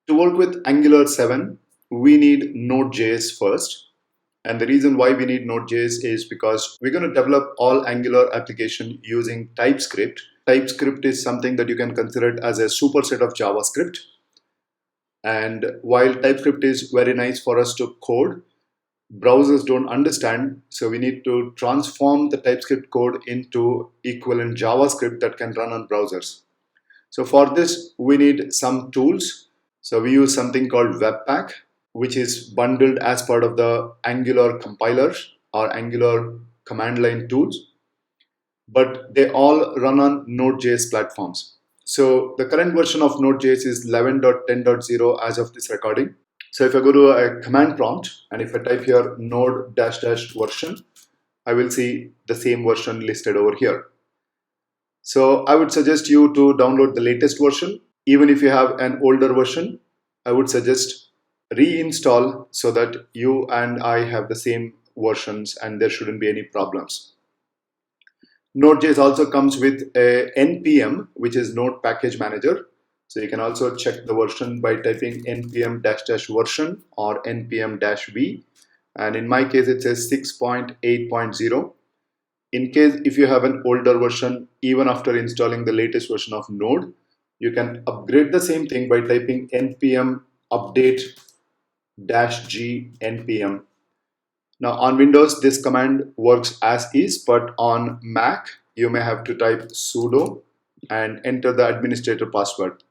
To work with Angular 7, we need Node.js first. And the reason why we need Node.js is because we're going to develop all Angular application using TypeScript. TypeScript is something that you can consider it as a superset of JavaScript. And while TypeScript is very nice for us to code, browsers don't understand. So we need to transform the TypeScript code into equivalent JavaScript that can run on browsers. So for this, we need some tools. So we use something called Webpack, which is bundled as part of the Angular compiler or Angular command line tools, but they all run on Node.js platforms. So the current version of Node.js is 11.10.0 as of this recording. So if I go to a command prompt and if I type here node --version, I will see the same version listed over here. So I would suggest you to download the latest version. Even if you have an older version, I would suggest reinstall so that you and I have the same versions and there shouldn't be any problems. Node.js also comes with a npm, which is Node Package Manager. So you can also check the version by typing npm-version or npm-v. And in my case, it says 6.8.0. In case if you have an older version, even after installing the latest version of Node, you can upgrade the same thing by typing npm update-g npm. Now on Windows, this command works as is, but on Mac, you may have to type sudo and enter the administrator password.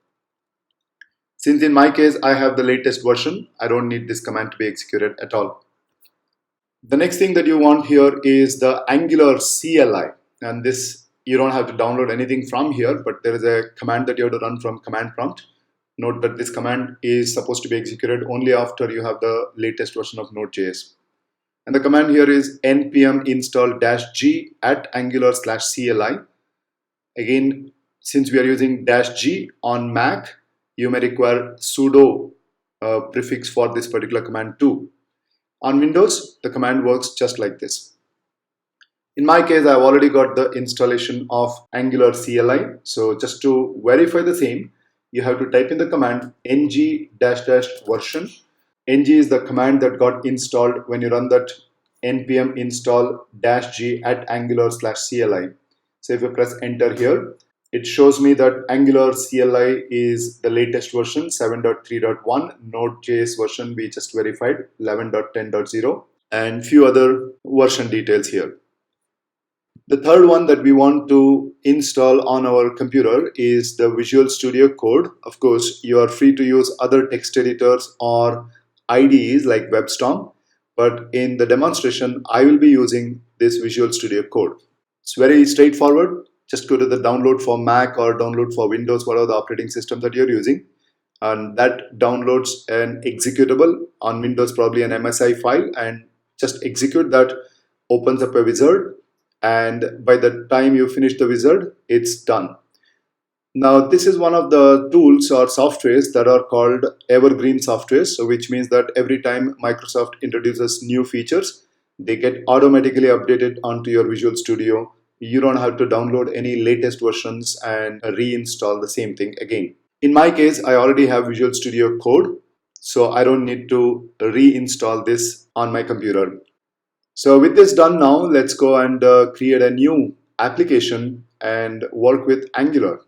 Since in my case, I have the latest version, I don't need this command to be executed at all. The next thing that you want here is the Angular CLI, and this you don't have to download anything from here, but there is a command that you have to run from command prompt. Note that this command is supposed to be executed only after you have the latest version of Node.js. And the command here is npm install -g at angular/CLI. Again, since we are using -g on Mac, you may require sudo prefix for this particular command too. On Windows, the command works just like this. In my case, I've already got the installation of Angular CLI. So just to verify the same, you have to type in the command ng-version. ng is the command that got installed when you run that npm install -g at angular/CLI. So if you press enter here, it shows me that Angular CLI is the latest version 7.3.1, Node.js version we just verified 11.10.0, and few other version details here. The third one that we want to install on our computer is the Visual Studio Code. Of course, you are free to use other text editors or IDEs like WebStorm, but in the demonstration, I will be using this Visual Studio Code. It's very straightforward. Just go to the download for Mac or download for Windows, whatever the operating system that you're using. And that downloads an executable. On Windows, probably an MSI file, and just execute that, opens up a wizard. And by the time you finish the wizard, it's done. Now, this is one of the tools or softwares that are called evergreen softwares, so which means that every time Microsoft introduces new features, they get automatically updated onto your Visual Studio. You don't have to download any latest versions and reinstall the same thing again. In my case, I already have Visual Studio Code, so I don't need to reinstall this on my computer. So with this done now, let's go and create a new application and work with Angular.